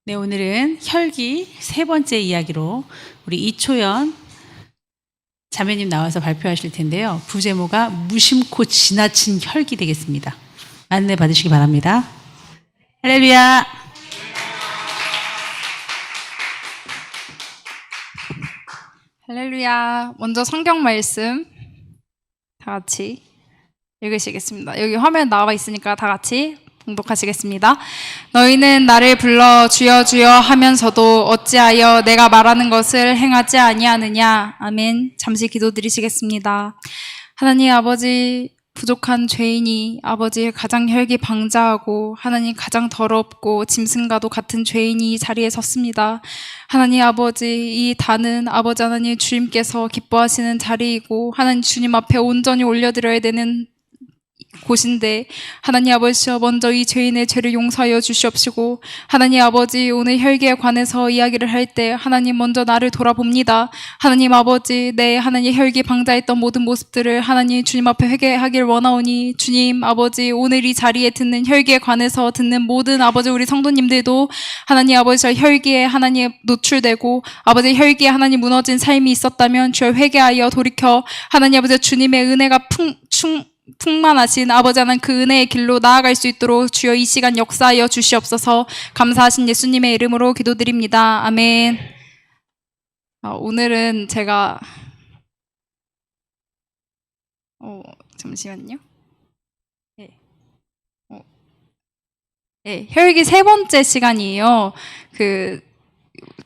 네, 오늘은 혈기 세 번째 이야기로 우리 이초연 자매님 나와서 발표하실 텐데요. 부제모가 무심코 지나친 혈기 되겠습니다. 안내 받으시기 바랍니다. 할렐루야. 할렐루야. 먼저 성경 말씀 다 같이 읽으시겠습니다. 여기 화면 나와 있으니까 다 같이 봉독하시겠습니다. 너희는 나를 불러 주여 주여 하면서도 어찌하여 내가 말하는 것을 행하지 아니하느냐. 아멘. 잠시 기도드리시겠습니다. 하나님 아버지, 부족한 죄인이 아버지 가장 혈기 방자하고 하나님 가장 더럽고 짐승과도 같은 죄인이 이 자리에 섰습니다. 하나님 아버지, 이 단은 아버지 하나님 주님께서 기뻐하시는 자리이고 하나님 주님 앞에 온전히 올려드려야 되는 곳인데 하나님 아버지여 먼저 이 죄인의 죄를 용서하여 주시옵시고 하나님 아버지 오늘 혈기에 관해서 이야기를 할 때 하나님 먼저 나를 돌아봅니다. 하나님 아버지 내 하나님 혈기 방자했던 모든 모습들을 하나님 주님 앞에 회개하길 원하오니 주님 아버지 오늘 이 자리에 듣는 혈기에 관해서 듣는 모든 아버지 우리 성도님들도 하나님 아버지 혈기에 하나님 노출되고 아버지 혈기에 하나님 무너진 삶이 있었다면 주여 회개하여 돌이켜 하나님 아버지 주님의 은혜가 풍만하신 아버지 하나님 그 은혜의 길로 나아갈 수 있도록 주여 이 시간 역사하여 주시옵소서. 감사하신 예수님의 이름으로 기도드립니다. 아멘. 오늘은 제가 잠시만요. 혈기 세 번째 시간이에요. 그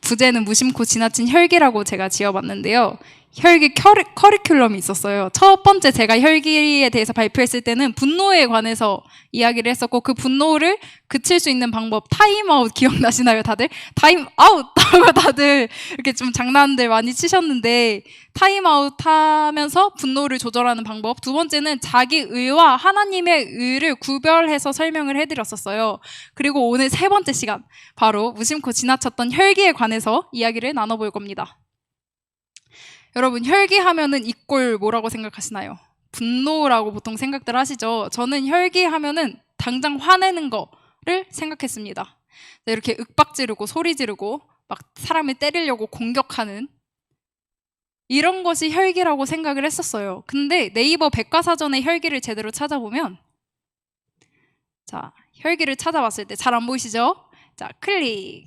부제는 무심코 지나친 혈기라고 제가 지어봤는데요. 혈기 커리큘럼이 있었어요. 첫 번째 제가 혈기에 대해서 발표했을 때는 분노에 관해서 이야기를 했었고 그 분노를 그칠 수 있는 방법 타임아웃 기억나시나요 다들? 타임아웃 하고 다들 이렇게 좀 장난들 많이 치셨는데 타임아웃 하면서 분노를 조절하는 방법. 두 번째는 자기 의와 하나님의 의를 구별해서 설명을 해드렸었어요. 그리고 오늘 세 번째 시간 바로 무심코 지나쳤던 혈기에 관해서 이야기를 나눠볼 겁니다. 여러분 혈기하면은 이꼴 뭐라고 생각하시나요? 분노라고 보통 생각들 하시죠? 저는 혈기하면은 당장 화내는 거를 생각했습니다. 이렇게 윽박 지르고 소리 지르고 막 사람을 때리려고 공격하는 이런 것이 혈기라고 생각을 했었어요. 근데 네이버 백과사전의 혈기를 제대로 찾아보면 자 혈기를 찾아봤을 때 잘 안 보이시죠? 자 클릭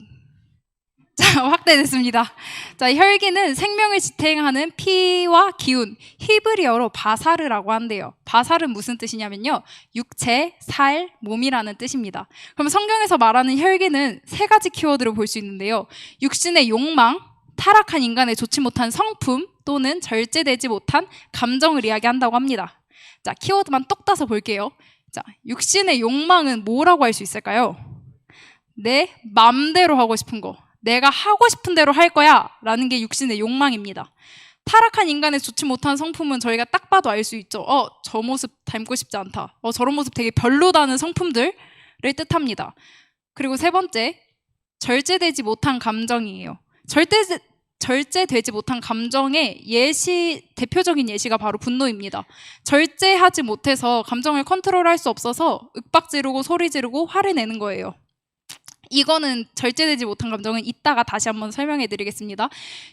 자, 확대됐습니다. 자, 혈기는 생명을 지탱하는 피와 기운, 히브리어로 바사르라고 한대요. 바사르는 무슨 뜻이냐면요. 육체, 살, 몸이라는 뜻입니다. 그럼 성경에서 말하는 혈기는 세 가지 키워드로 볼 수 있는데요. 육신의 욕망, 타락한 인간의 좋지 못한 성품 또는 절제되지 못한 감정을 이야기한다고 합니다. 자, 키워드만 똑 따서 볼게요. 자, 육신의 욕망은 뭐라고 할 수 있을까요? 내 맘대로 하고 싶은 거. 내가 하고 싶은 대로 할 거야 라는 게 육신의 욕망입니다. 타락한 인간의 좋지 못한 성품은 저희가 딱 봐도 알 수 있죠. 저 모습 닮고 싶지 않다. 저런 모습 되게 별로다는 성품들을 뜻합니다. 그리고 세 번째, 절제되지 못한 감정이에요. 절제되지 못한 감정의 대표적인 예시가 바로 분노입니다. 절제하지 못해서 감정을 컨트롤할 수 없어서 윽박 지르고 소리 지르고 화를 내는 거예요. 이거는 절제되지 못한 감정은 이따가 다시 한번 설명해 드리겠습니다.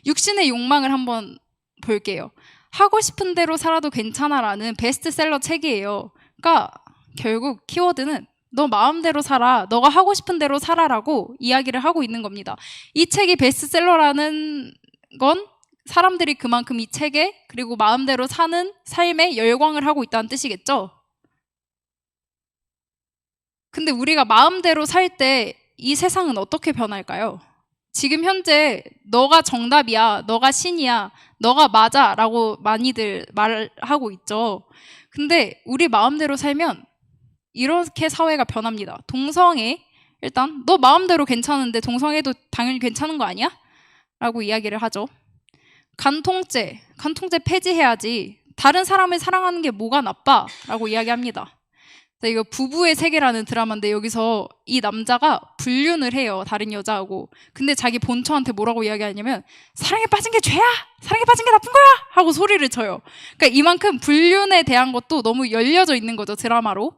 육신의 욕망을 한번 볼게요. 하고 싶은 대로 살아도 괜찮아라는 베스트셀러 책이에요. 그러니까 결국 키워드는 너 마음대로 살아, 너가 하고 싶은 대로 살아라고 이야기를 하고 있는 겁니다. 이 책이 베스트셀러라는 건 사람들이 그만큼 이 책에 그리고 마음대로 사는 삶에 열광을 하고 있다는 뜻이겠죠? 근데 우리가 마음대로 살 때 이 세상은 어떻게 변할까요? 지금 현재 너가 정답이야, 너가 신이야, 너가 맞아 라고 많이들 말하고 있죠. 근데 우리 마음대로 살면 이렇게 사회가 변합니다. 동성애, 일단 너 마음대로 괜찮은데 동성애도 당연히 괜찮은 거 아니야? 라고 이야기를 하죠. 간통죄 폐지해야지. 다른 사람을 사랑하는 게 뭐가 나빠? 라고 이야기합니다. 이거 부부의 세계라는 드라마인데 여기서 이 남자가 불륜을 해요. 다른 여자하고. 근데 자기 본처한테 뭐라고 이야기하냐면 사랑에 빠진 게 죄야! 사랑에 빠진 게 나쁜 거야! 하고 소리를 쳐요. 그러니까 이만큼 불륜에 대한 것도 너무 열려져 있는 거죠. 드라마로.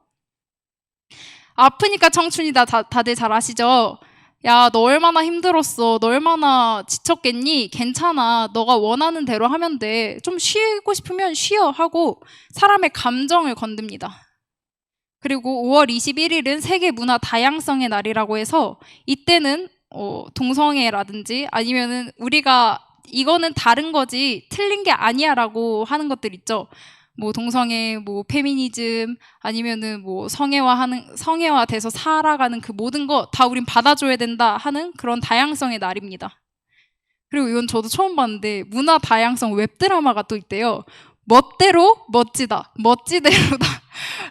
아프니까 청춘이다 다들 잘 아시죠? 야, 너 얼마나 힘들었어. 너 얼마나 지쳤겠니? 괜찮아. 너가 원하는 대로 하면 돼. 좀 쉬고 싶으면 쉬어 하고 사람의 감정을 건듭니다. 그리고 5월 21일은 세계 문화 다양성의 날이라고 해서 이때는 동성애라든지 아니면은 우리가 이거는 다른 거지 틀린 게 아니야라고 하는 것들 있죠. 뭐 동성애, 뭐 페미니즘 아니면은 뭐 성애화돼서 살아가는 그 모든 거 다 우린 받아줘야 된다 하는 그런 다양성의 날입니다. 그리고 이건 저도 처음 봤는데 문화 다양성 웹드라마가 또 있대요. 멋대로 멋지다, 멋지대로다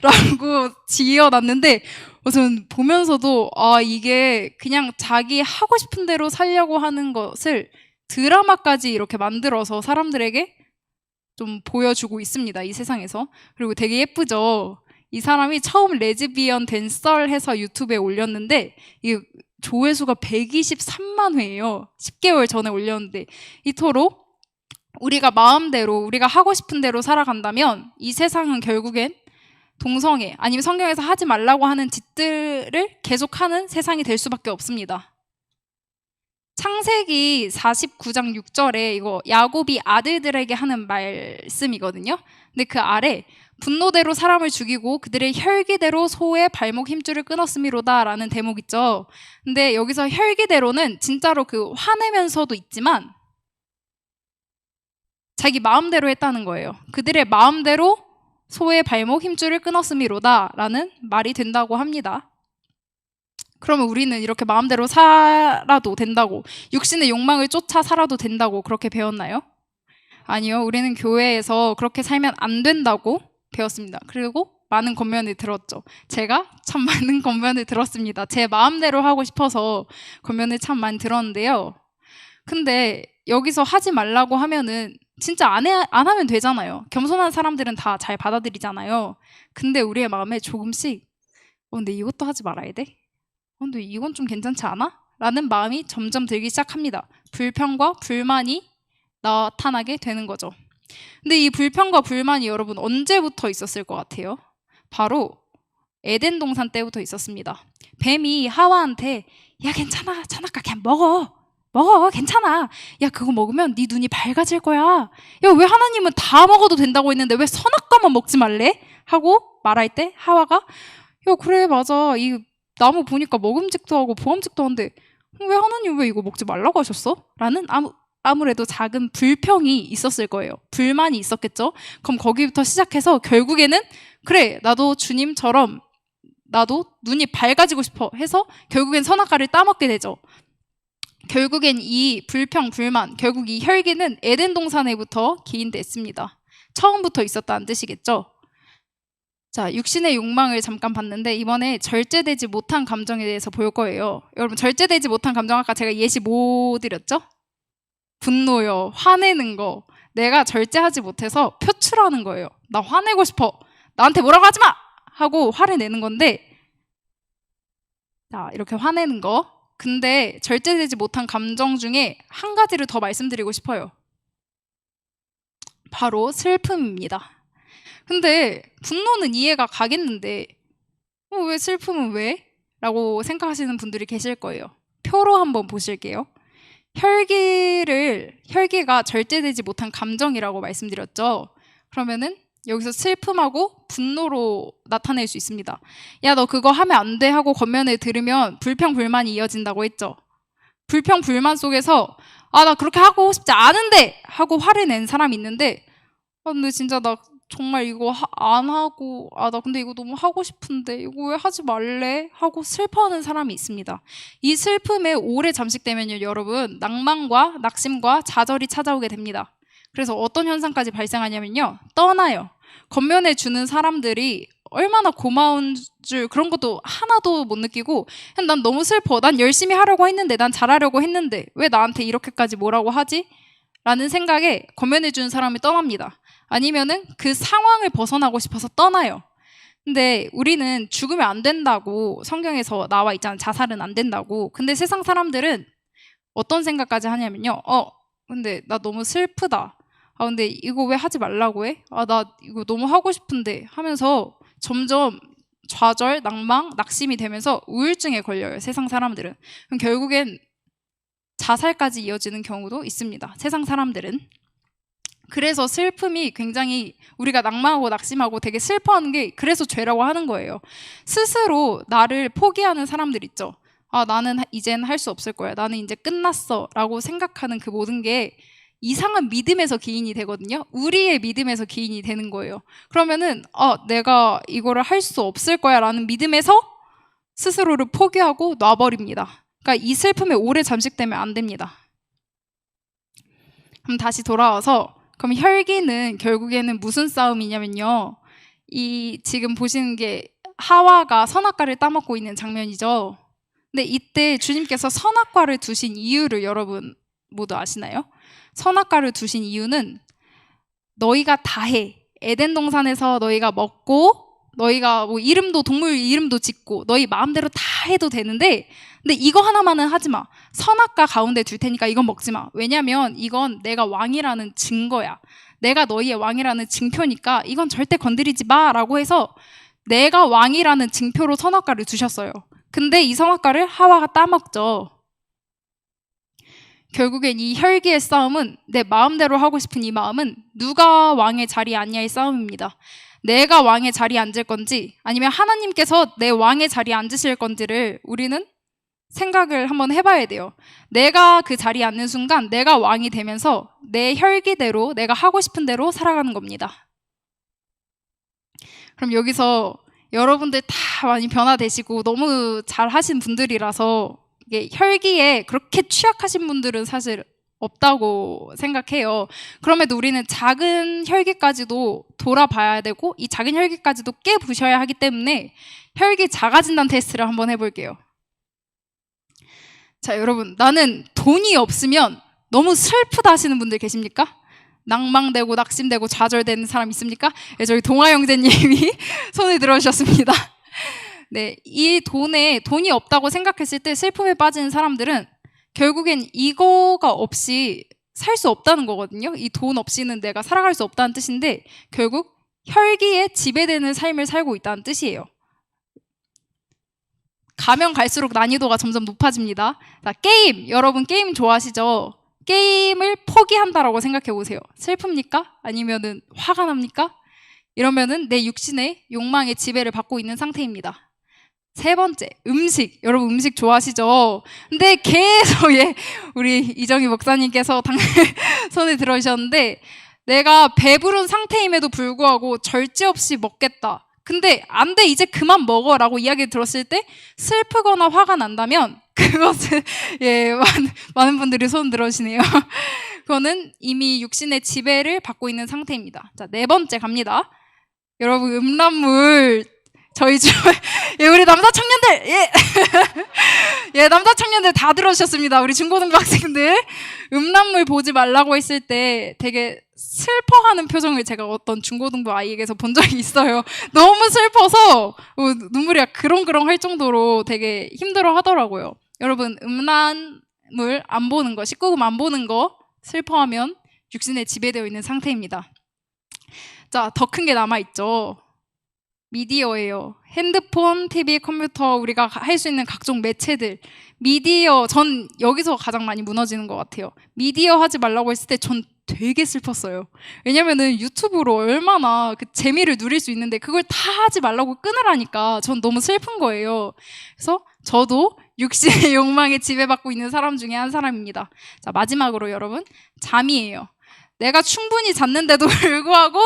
라고 지어놨는데 저는 보면서도 이게 그냥 자기 하고 싶은 대로 살려고 하는 것을 드라마까지 이렇게 만들어서 사람들에게 좀 보여주고 있습니다. 이 세상에서. 그리고 되게 예쁘죠. 이 사람이 처음 레즈비언 된 썰 해서 유튜브에 올렸는데 이 조회수가 123만 회예요. 10개월 전에 올렸는데 이토록 우리가 마음대로 우리가 하고 싶은 대로 살아간다면 이 세상은 결국엔 동성애 아니면 성경에서 하지 말라고 하는 짓들을 계속하는 세상이 될 수밖에 없습니다. 창세기 49장 6절에 이거 야곱이 아들들에게 하는 말씀이거든요. 근데 그 아래 분노대로 사람을 죽이고 그들의 혈기대로 소의 발목 힘줄을 끊었음이로다 라는 대목 있죠. 근데 여기서 혈기대로는 진짜로 그 화내면서도 있지만 자기 마음대로 했다는 거예요. 그들의 마음대로 소의 발목 힘줄을 끊었음이로다 라는 말이 된다고 합니다. 그러면 우리는 이렇게 마음대로 살아도 된다고, 육신의 욕망을 쫓아 살아도 된다고 그렇게 배웠나요? 아니요. 우리는 교회에서 그렇게 살면 안 된다고 배웠습니다. 그리고 많은 권면을 들었죠. 제가 참 많은 권면을 들었습니다. 제 마음대로 하고 싶어서 권면을 참 많이 들었는데요. 근데 여기서 하지 말라고 하면은 진짜 안 하면 되잖아요. 겸손한 사람들은 다 잘 받아들이잖아요. 근데 우리의 마음에 조금씩 근데 이것도 하지 말아야 돼? 근데 이건 좀 괜찮지 않아? 라는 마음이 점점 들기 시작합니다. 불평과 불만이 나타나게 되는 거죠. 근데 이 불평과 불만이 여러분 언제부터 있었을 것 같아요? 바로 에덴 동산 때부터 있었습니다. 뱀이 하와한테 야 괜찮아 찬아까 그냥 먹어 괜찮아 야 그거 먹으면 네 눈이 밝아질 거야 야 왜 하나님은 다 먹어도 된다고 했는데 왜 선악과만 먹지 말래? 하고 말할 때 하와가 야 그래 맞아 이 나무 보니까 먹음직도 하고 보암직도 한데 왜 하나님 왜 이거 먹지 말라고 하셨어? 라는 아무래도 작은 불평이 있었을 거예요. 불만이 있었겠죠. 그럼 거기부터 시작해서 결국에는 그래 나도 주님처럼 나도 눈이 밝아지고 싶어 해서 결국엔 선악과를 따먹게 되죠. 결국엔 이 불평, 불만, 결국 이 혈기는 에덴 동산에부터 기인됐습니다. 처음부터 있었다는 뜻이겠죠. 자, 육신의 욕망을 잠깐 봤는데 이번에 절제되지 못한 감정에 대해서 볼 거예요. 여러분 절제되지 못한 감정 아까 제가 예시 뭐 드렸죠? 분노요, 화내는 거. 내가 절제하지 못해서 표출하는 거예요. 나 화내고 싶어. 나한테 뭐라고 하지 마! 하고 화를 내는 건데 자, 이렇게 화내는 거. 근데 절제되지 못한 감정 중에 한 가지를 더 말씀드리고 싶어요. 바로 슬픔입니다. 근데 분노는 이해가 가겠는데 왜 슬픔은 왜? 라고 생각하시는 분들이 계실 거예요. 표로 한번 보실게요. 혈기가 절제되지 못한 감정이라고 말씀드렸죠. 그러면은 여기서 슬픔하고 분노로 나타낼 수 있습니다. 야, 너 그거 하면 안 돼 하고 권면을 들으면 불평, 불만이 이어진다고 했죠. 불평, 불만 속에서 나 그렇게 하고 싶지 않은데 하고 화를 낸 사람이 있는데 근데 진짜 나 정말 이거 안 하고 나 근데 이거 너무 하고 싶은데 이거 왜 하지 말래? 하고 슬퍼하는 사람이 있습니다. 이 슬픔에 오래 잠식되면요 여러분 낭만과 낙심과 좌절이 찾아오게 됩니다. 그래서 어떤 현상까지 발생하냐면요 떠나요. 겉면에 주는 사람들이 얼마나 고마운 줄 그런 것도 하나도 못 느끼고 난 너무 슬퍼. 난 열심히 하려고 했는데 난 잘하려고 했는데 왜 나한테 이렇게까지 뭐라고 하지? 라는 생각에 겉면에 주는 사람이 떠납니다. 아니면은 그 상황을 벗어나고 싶어서 떠나요. 근데 우리는 죽으면 안 된다고 성경에서 나와 있잖아요. 자살은 안 된다고. 근데 세상 사람들은 어떤 생각까지 하냐면요. 근데 나 너무 슬프다. 근데 이거 왜 하지 말라고 해? 나 이거 너무 하고 싶은데 하면서 점점 좌절, 낭망, 낙심이 되면서 우울증에 걸려요. 세상 사람들은. 그럼 결국엔 자살까지 이어지는 경우도 있습니다. 세상 사람들은. 그래서 슬픔이 굉장히 우리가 낭망하고 낙심하고 되게 슬퍼하는 게 그래서 죄라고 하는 거예요. 스스로 나를 포기하는 사람들 있죠. 아, 나는 이젠 할 수 없을 거야. 나는 이제 끝났어. 라고 생각하는 그 모든 게 이상한 믿음에서 기인이 되거든요. 우리의 믿음에서 기인이 되는 거예요. 그러면은 내가 이거를 할 수 없을 거야 라는 믿음에서 스스로를 포기하고 놔버립니다. 그러니까 이 슬픔에 오래 잠식되면 안 됩니다. 그럼 다시 돌아와서 그럼 혈기는 결국에는 무슨 싸움이냐면요. 이 지금 보시는 게 하와가 선악과를 따먹고 있는 장면이죠. 근데 이때 주님께서 선악과를 두신 이유를 여러분 모두 아시나요? 선악과를 두신 이유는 너희가 다 해. 에덴 동산에서 너희가 먹고 너희가 뭐 이름도 동물 이름도 짓고 너희 마음대로 다 해도 되는데 근데 이거 하나만은 하지 마. 선악과 가운데 둘 테니까 이건 먹지 마. 왜냐면 이건 내가 왕이라는 증거야. 내가 너희의 왕이라는 증표니까 이건 절대 건드리지 마라고 해서 내가 왕이라는 증표로 선악과를 두셨어요. 근데 이 선악과를 하와가 따먹죠. 결국엔 이 혈기의 싸움은 내 마음대로 하고 싶은 이 마음은 누가 왕의 자리에 앉냐의 싸움입니다. 내가 왕의 자리에 앉을 건지 아니면 하나님께서 내 왕의 자리에 앉으실 건지를 우리는 생각을 한번 해봐야 돼요. 내가 그 자리에 앉는 순간 내가 왕이 되면서 내 혈기대로 내가 하고 싶은 대로 살아가는 겁니다. 그럼 여기서 여러분들 다 많이 변화되시고 너무 잘하신 분들이라서 이게 혈기에 그렇게 취약하신 분들은 사실 없다고 생각해요. 그럼에도 우리는 작은 혈기까지도 돌아봐야 되고 이 작은 혈기까지도 깨부셔야 하기 때문에 혈기 자가진단 테스트를 한번 해볼게요. 자, 여러분, 나는 돈이 없으면 너무 슬프다 하시는 분들 계십니까? 낭망되고 낙심되고 좌절되는 사람 있습니까? 네, 저희 동아 형제님이 손을 들어주셨습니다. 네, 이 돈이 없다고 생각했을 때 슬픔에 빠지는 사람들은 결국엔 이거가 없이 살 수 없다는 거거든요. 이 돈 없이는 내가 살아갈 수 없다는 뜻인데 결국 혈기에 지배되는 삶을 살고 있다는 뜻이에요. 가면 갈수록 난이도가 점점 높아집니다. 자, 게임. 여러분 게임 좋아하시죠? 게임을 포기한다라고 생각해 보세요. 슬픕니까? 아니면은 화가 납니까? 이러면은 내 육신의 욕망의 지배를 받고 있는 상태입니다. 세 번째, 음식. 여러분 음식 좋아하시죠? 근데 계속 우리 이정희 목사님께서 손을 들어주셨는데 내가 배부른 상태임에도 불구하고 절제 없이 먹겠다. 근데 안 돼, 이제 그만 먹어라고 이야기를 들었을 때 슬프거나 화가 난다면 그것은 많은 분들이 손 들어주시네요. 그거는 이미 육신의 지배를 받고 있는 상태입니다. 자, 네 번째 갑니다. 여러분 음란물 저희 우리 남자 청년들 남자 청년들 다 들어주셨습니다. 우리 중고등부 학생들 음란물 보지 말라고 했을 때 되게 슬퍼하는 표정을 제가 어떤 중고등부 아이에게서 본 적이 있어요. 너무 슬퍼서 눈물이 그렁그렁 할 정도로 되게 힘들어 하더라고요. 여러분 음란물 안 보는 거, 19금 안 보는 거 슬퍼하면 육신에 지배되어 있는 상태입니다. 자, 더 큰 게 남아있죠. 미디어예요. 핸드폰, TV, 컴퓨터, 우리가 할 수 있는 각종 매체들. 미디어, 전 여기서 가장 많이 무너지는 것 같아요. 미디어 하지 말라고 했을 때 전 되게 슬펐어요. 왜냐면은 유튜브로 얼마나 그 재미를 누릴 수 있는데 그걸 다 하지 말라고 끊으라니까 전 너무 슬픈 거예요. 그래서 저도 육신의 욕망에 지배받고 있는 사람 중에 한 사람입니다. 자, 마지막으로 여러분, 잠이에요. 내가 충분히 잤는데도 불구하고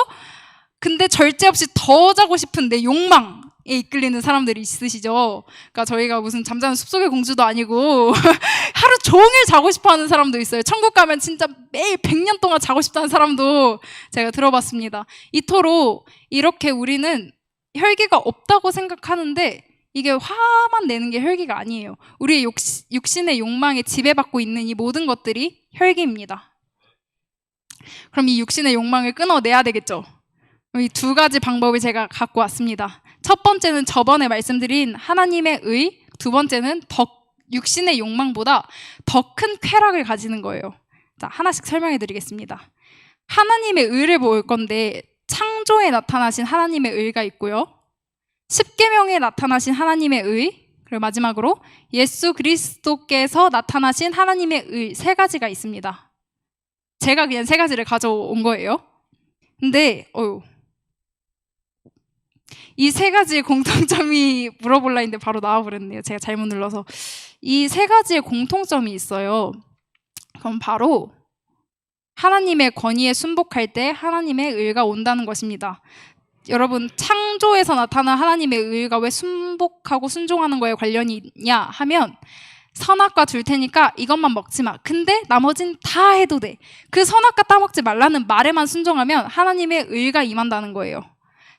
근데 절제 없이 더 자고 싶은 내 욕망에 이끌리는 사람들이 있으시죠. 그러니까 저희가 무슨 잠자는 숲속의 공주도 아니고 하루 종일 자고 싶어하는 사람도 있어요. 천국 가면 진짜 매일 100년 동안 자고 싶다는 사람도 제가 들어봤습니다. 이토록 이렇게 우리는 혈기가 없다고 생각하는데 이게 화만 내는 게 혈기가 아니에요. 우리의 육신의 욕망에 지배받고 있는 이 모든 것들이 혈기입니다. 그럼 이 육신의 욕망을 끊어내야 되겠죠. 이 두 가지 방법을 제가 갖고 왔습니다. 첫 번째는 저번에 말씀드린 하나님의 의, 두 번째는 육신의 욕망보다 더 큰 쾌락을 가지는 거예요. 자, 하나씩 설명해 드리겠습니다. 하나님의 의를 볼 건데 창조에 나타나신 하나님의 의가 있고요. 십계명에 나타나신 하나님의 의, 그리고 마지막으로 예수 그리스도께서 나타나신 하나님의 의, 세 가지가 있습니다. 제가 그냥 세 가지를 가져온 거예요. 근데 이 세 가지의 공통점이 물어볼라 했는데 바로 나와버렸네요. 제가 잘못 눌러서. 이 세 가지의 공통점이 있어요. 그럼 바로 하나님의 권위에 순복할 때 하나님의 의가 온다는 것입니다. 여러분, 창조에서 나타난 하나님의 의가 왜 순복하고 순종하는 거에 관련이 있냐 하면, 선악과 줄 테니까 이것만 먹지 마. 근데 나머진 다 해도 돼. 그 선악과 따먹지 말라는 말에만 순종하면 하나님의 의가 임한다는 거예요.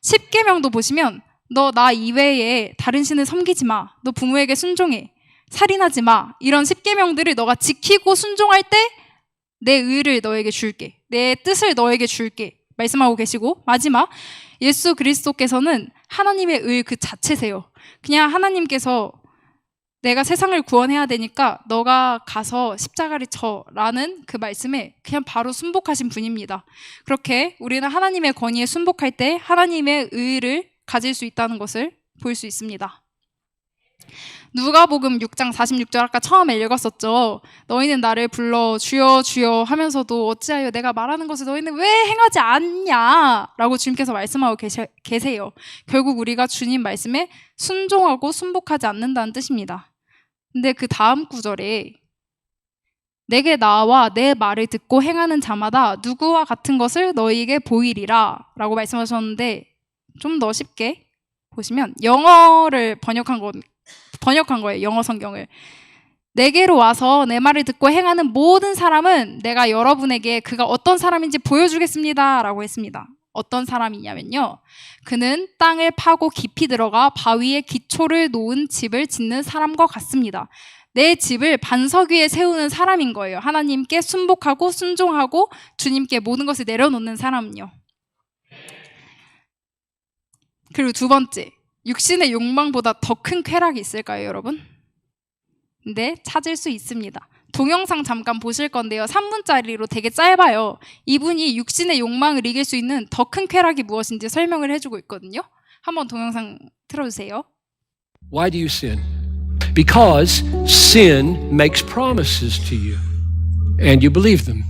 십계명도 보시면 너 나 이외에 다른 신을 섬기지 마. 너 부모에게 순종해. 살인하지 마. 이런 십계명들을 너가 지키고 순종할 때 내 의를 너에게 줄게. 내 뜻을 너에게 줄게. 말씀하고 계시고, 마지막 예수 그리스도께서는 하나님의 의 그 자체세요. 그냥 하나님께서 내가 세상을 구원해야 되니까 너가 가서 십자가를 쳐라는 그 말씀에 그냥 바로 순복하신 분입니다. 그렇게 우리는 하나님의 권위에 순복할 때 하나님의 의를 가질 수 있다는 것을 볼 수 있습니다. 누가복음 6장 46절 아까 처음에 읽었었죠. 너희는 나를 불러 주여 주여 하면서도 어찌하여 내가 말하는 것을 너희는 왜 행하지 않냐 라고 주님께서 말씀하고 계세요. 결국 우리가 주님 말씀에 순종하고 순복하지 않는다는 뜻입니다. 근데 그 다음 구절에 내게 나와 내 말을 듣고 행하는 자마다 누구와 같은 것을 너희에게 보이리라 라고 말씀하셨는데, 좀 더 쉽게 보시면 영어를 번역한 거예요. 영어 성경을. 내게로 와서 내 말을 듣고 행하는 모든 사람은 내가 여러분에게 그가 어떤 사람인지 보여주겠습니다 라고 했습니다. 어떤 사람이냐면요, 그는 땅을 파고 깊이 들어가 바위에 기초를 놓은 집을 짓는 사람과 같습니다. 내 집을 반석 위에 세우는 사람인 거예요. 하나님께 순복하고 순종하고 주님께 모든 것을 내려놓는 사람은요. 그리고 두 번째, 육신의 욕망보다 더 큰 쾌락이 있을까요, 여러분? 근데 찾을 수 있습니다. 동영상 잠깐 보실 건데요. 3분짜리로 되게 짧아요. 이분이 육신의 욕망을 이길 수 있는 더 큰 쾌락이 무엇인지 설명을 해주고 있거든요. 한번 동영상 틀어주세요. Why do you sin? Because sin makes promises to you, and you believe them.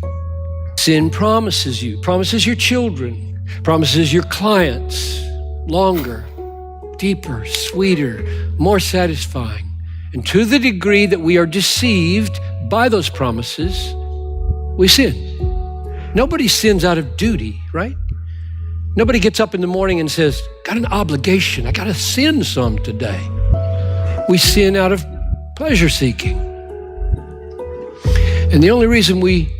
Sin promises you, promises your children, promises your clients longer, deeper, sweeter, more satisfying. And to the degree that we are deceived by those promises, we sin. Nobody sins out of duty, right? Nobody gets up in the morning and says, got an obligation, I got to sin some today. We sin out of pleasure seeking. And the only reason we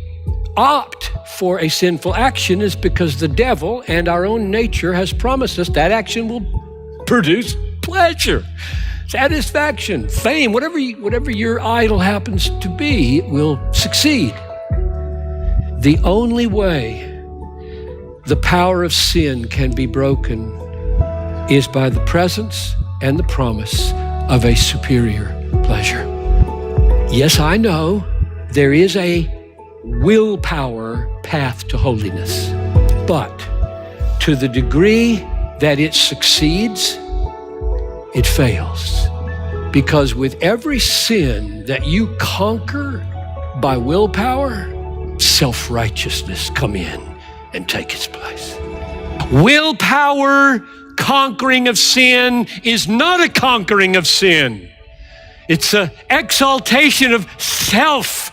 opt for a sinful action is because the devil and our own nature has promised us that action will produce pleasure, satisfaction, fame, whatever your idol happens to be, it will succeed. The only way the power of sin can be broken is by the presence and the promise of a superior pleasure. Yes, I know there is a willpower path to holiness, but to the degree that it succeeds, it fails. Because with every sin that you conquer by willpower, self-righteousness come in and take its place. Willpower conquering of sin is not a conquering of sin. It's an exaltation of self.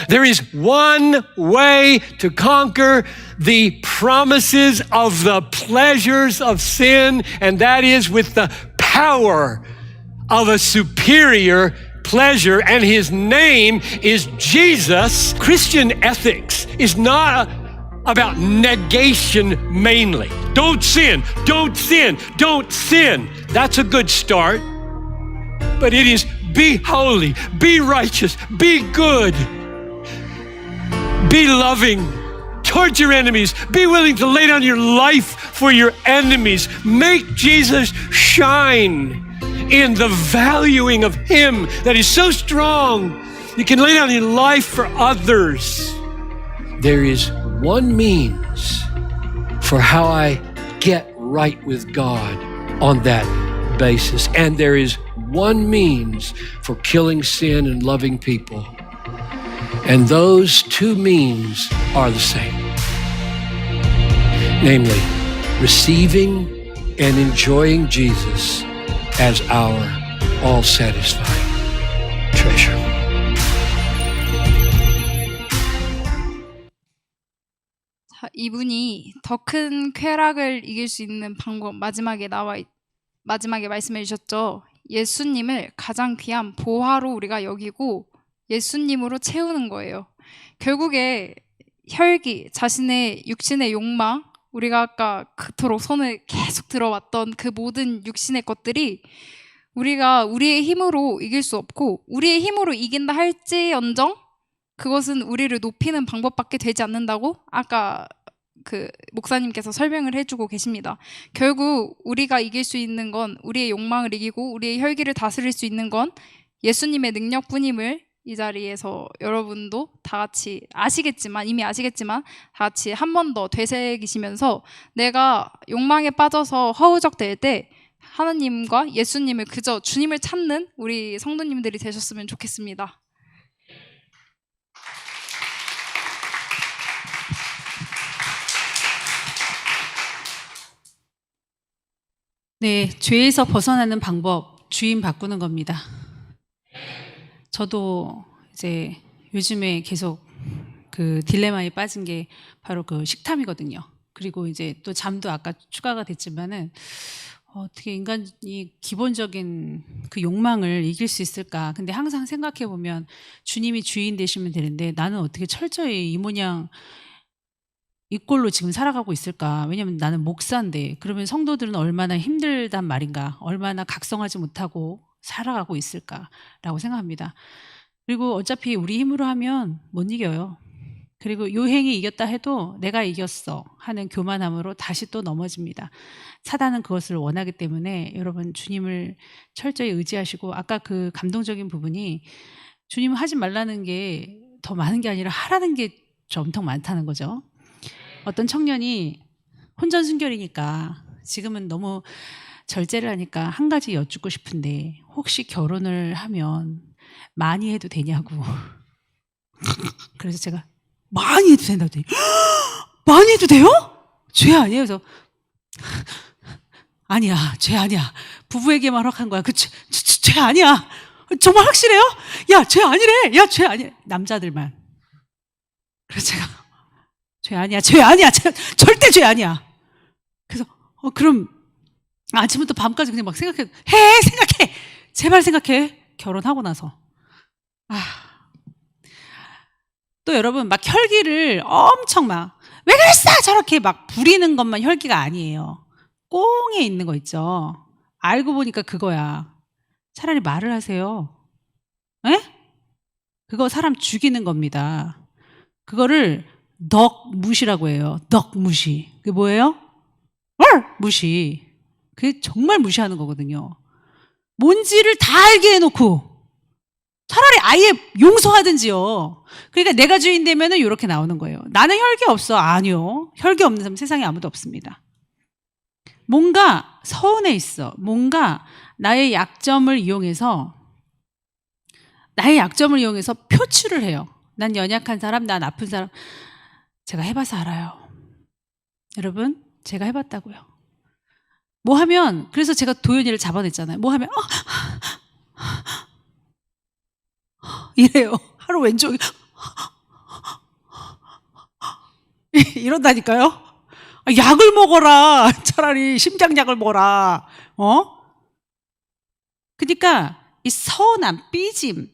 There is one way to conquer the promises of the pleasures of sin, and that is with the power of a superior pleasure, and his name is Jesus. Christian ethics is not about negation mainly. Don't sin, don't sin, don't sin. That's a good start. But it is be holy, be righteous, be good, be loving towards your enemies, be willing to lay down your life for your enemies. Make Jesus shine in the valuing of him that is so strong you can lay down your life for others. There is one means for how I get right with God, on that basis. And there is one means for killing sin and loving people. And those two means are the same. Namely, receiving and enjoying Jesus as our all-satisfying treasure. 자, 이분이 더 큰 쾌락을 이길 수 있는 방법 마지막에 말씀해 주셨죠. 예수님을 가장 귀한 보화로 우리가 여기고 예수님으로 채우는 거예요. 결국에 혈기, 자신의 육신의 욕망, 우리가 아까 그토록 손을 계속 들어왔던 그 모든 육신의 것들이 우리가 우리의 힘으로 이길 수 없고, 우리의 힘으로 이긴다 할지언정 그것은 우리를 높이는 방법밖에 되지 않는다고 아까 그 목사님께서 설명을 해주고 계십니다. 결국 우리가 이길 수 있는 건, 우리의 욕망을 이기고 우리의 혈기를 다스릴 수 있는 건 예수님의 능력뿐임을 이 자리에서 여러분도 다 같이 이미 아시겠지만 다 같이 한 번 더 되새기시면서, 내가 욕망에 빠져서 허우적될 때 하나님과 예수님을, 그저 주님을 찾는 우리 성도님들이 되셨으면 좋겠습니다. 네, 죄에서 벗어나는 방법, 주인 바꾸는 겁니다. 저도 이제 요즘에 계속 그 딜레마에 빠진 게 바로 그 식탐이거든요. 그리고 이제 또 잠도 아까 추가가 됐지만은 어떻게 인간이 기본적인 그 욕망을 이길 수 있을까? 근데 항상 생각해 보면 주님이 주인 되시면 되는데 나는 어떻게 철저히 이 모양 이 꼴로 지금 살아가고 있을까? 왜냐면 나는 목사인데, 그러면 성도들은 얼마나 힘들단 말인가? 얼마나 각성하지 못하고 살아가고 있을까라고 생각합니다. 그리고 어차피 우리 힘으로 하면 못 이겨요. 그리고 요행이 이겼다 해도 내가 이겼어 하는 교만함으로 다시 또 넘어집니다. 사단은 그것을 원하기 때문에 여러분 주님을 철저히 의지하시고, 아까 그 감동적인 부분이 주님은 하지 말라는 게 더 많은 게 아니라 하라는 게 엄청 많다는 거죠. 어떤 청년이 혼전순결이니까 지금은 너무 절제를 하니까 한 가지 여쭙고 싶은데, 혹시 결혼을 하면 많이 해도 되냐고. 그래서 제가 많이 해도 된다고 했더니 많이 해도 돼요? 죄 아니에요? 그래서 아니야, 죄 아니야. 부부에게만 허락한 거야. 그 죄 아니야. 정말 확실해요? 야, 죄 아니래. 야, 죄 아니야. 남자들만. 그래서 제가 죄 아니야, 절대 죄 아니야. 그래서 그럼 아침부터 밤까지 그냥 막 생각해. 제발 생각해. 결혼하고 나서. 또 여러분 막 혈기를 엄청 막 왜 그랬어? 저렇게 막 부리는 것만 혈기가 아니에요. 꽁에 있는 거 있죠. 알고 보니까 그거야. 차라리 말을 하세요. 에? 그거 사람 죽이는 겁니다. 그거를 덕무시라고 해요. 덕무시. 그게 뭐예요? 무시. 그게 정말 무시하는 거거든요. 뭔지를 다 알게 해놓고 차라리 아예 용서하든지요. 그러니까 내가 주인 되면은 이렇게 나오는 거예요. 나는 혈기 없어. 아니요. 혈기 없는 사람 세상에 아무도 없습니다. 뭔가 서운해 있어. 뭔가 나의 약점을 이용해서 표출을 해요. 난 연약한 사람, 난 아픈 사람. 제가 해봐서 알아요. 여러분, 제가 해봤다고요. 뭐 하면, 그래서 제가 도연이를 잡아냈잖아요. 뭐 하면 이래요. 하루 왼쪽이 이런다니까요. 약을 먹어라. 차라리 심장약을 먹어라. 그러니까 이 서운함, 삐짐,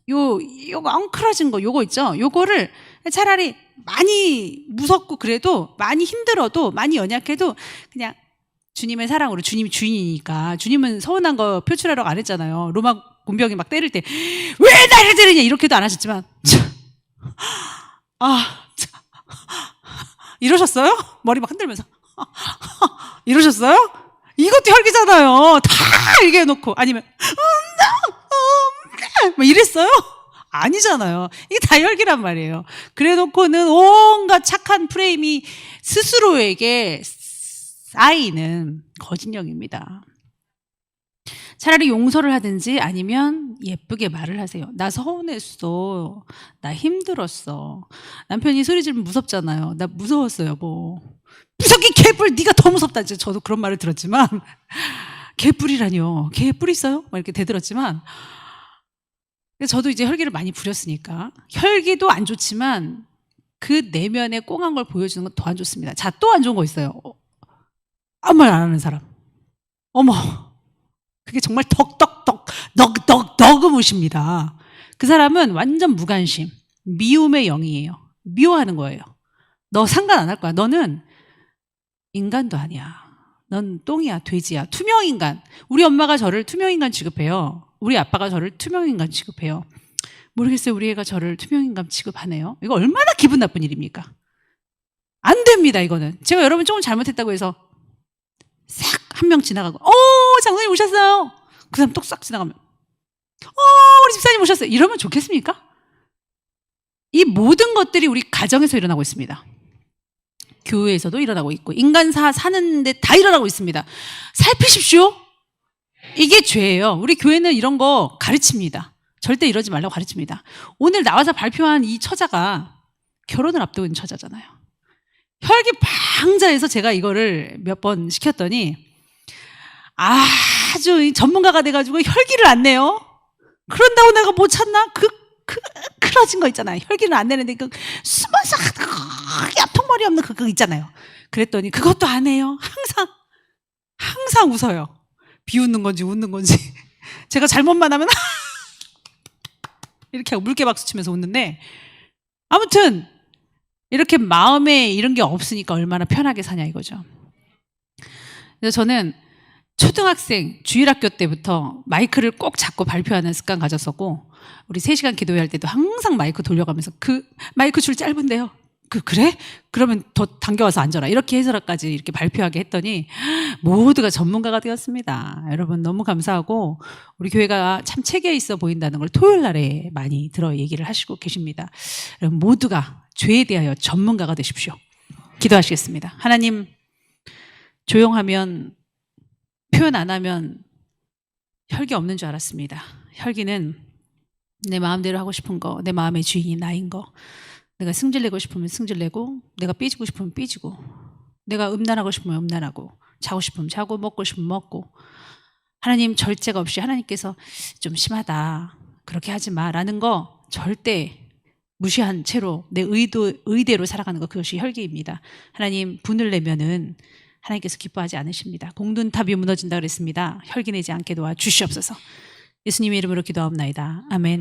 요거 엉클어진 거, 요거 있죠. 요거를 차라리 많이 무섭고 그래도 많이 힘들어도 많이 연약해도 그냥 주님의 사랑으로, 주님이 주인이니까. 주님은 서운한 거 표출하라고 안 했잖아요. 로마 군병이 막 때릴 때 왜 나를 때리냐 이렇게도 안 하셨지만 이러셨어요? 머리 막 흔들면서 이러셨어요? 이것도 혈기잖아요. 다 얘기해 놓고. 아니면 뭐 이랬어요? 아니잖아요. 이게 다 혈기란 말이에요. 그래 놓고는 온갖 착한 프레임이 스스로에게 쌓이는 거짓력입니다. 차라리 용서를 하든지 아니면 예쁘게 말을 하세요. 나 서운했어. 나 힘들었어. 남편이 소리 지르면 무섭잖아요. 나 무서웠어요, 여보. 무섭게 개뿔, 네가 더 무섭다. 저도 그런 말을 들었지만 개뿔이라뇨. 개뿔 있어요? 막 이렇게 대들었지만 저도 이제 혈기를 많이 부렸으니까 혈기도 안 좋지만 그 내면의 꽁한 걸 보여주는 건 더 안 좋습니다. 자, 또 안 좋은 거 있어요. 아무 말 안 하는 사람. 어머, 그게 정말 덕덕덕 넉넉넉음우십니다. 그 사람은 완전 무관심, 미움의 영이에요. 미워하는 거예요. 너 상관 안 할 거야. 너는 인간도 아니야. 넌 똥이야, 돼지야. 투명인간. 우리 엄마가 저를 투명인간 취급해요. 우리 아빠가 저를 투명인간 취급해요. 모르겠어요. 우리 애가 저를 투명인간 취급하네요. 이거 얼마나 기분 나쁜 일입니까? 안 됩니다, 이거는. 제가 여러분 조금 잘못했다고 해서 싹 한 명 지나가고, 장로님 오셨어요. 그 사람 똑싹 지나가면, 우리 집사님 오셨어요. 이러면 좋겠습니까? 이 모든 것들이 우리 가정에서 일어나고 있습니다. 교회에서도 일어나고 있고, 인간사 사는데 다 일어나고 있습니다. 살피십시오. 이게 죄예요. 우리 교회는 이런 거 가르칩니다. 절대 이러지 말라고 가르칩니다. 오늘 나와서 발표한 이 처자가 결혼을 앞두고 있는 처자잖아요. 혈기 방자해서 제가 이거를 몇 번 시켰더니 아주 전문가가 돼가지고 혈기를 안 내요. 그런다고 내가 못 찾나? 크러진 거 있잖아요. 혈기를 안 내는데 숨어서 야통머리 없는 그거 있잖아요. 그랬더니 그것도 안 해요. 항상 웃어요. 비웃는 건지 웃는 건지. 제가 잘못만 하면 이렇게 하고 물개박수 치면서 웃는데, 아무튼 이렇게 마음에 이런 게 없으니까 얼마나 편하게 사냐 이거죠. 그래서 저는 초등학생 주일학교 때부터 마이크를 꼭 잡고 발표하는 습관 가졌었고, 우리 3시간 기도회 할 때도 항상 마이크 돌려가면서 그 마이크 줄 짧은데요. 그래? 그러면 더 당겨와서 앉아라. 이렇게 해서까지 이렇게 발표하게 했더니 모두가 전문가가 되었습니다. 여러분 너무 감사하고, 우리 교회가 참 체계 있어 보인다는 걸 토요일 날에 많이 들어 얘기를 하시고 계십니다. 여러분 모두가 죄에 대하여 전문가가 되십시오. 기도하시겠습니다. 하나님, 조용하면, 표현 안 하면 혈기 없는 줄 알았습니다. 혈기는 내 마음대로 하고 싶은 거, 내 마음의 주인이 나인 거, 내가 승질내고 싶으면 승질내고, 내가 삐지고 싶으면 삐지고, 내가 음란하고 싶으면 음란하고, 자고 싶으면 자고, 먹고 싶으면 먹고, 하나님 절제가 없이 하나님께서 좀 심하다, 그렇게 하지 마 라는 거 절대 무시한 채로 내 의대로 살아가는 거, 그것이 혈기입니다. 하나님, 분을 내면은 하나님께서 기뻐하지 않으십니다. 공든탑이 무너진다 그랬습니다. 혈기 내지 않게 도와주시옵소서. 예수님의 이름으로 기도하옵나이다. 아멘.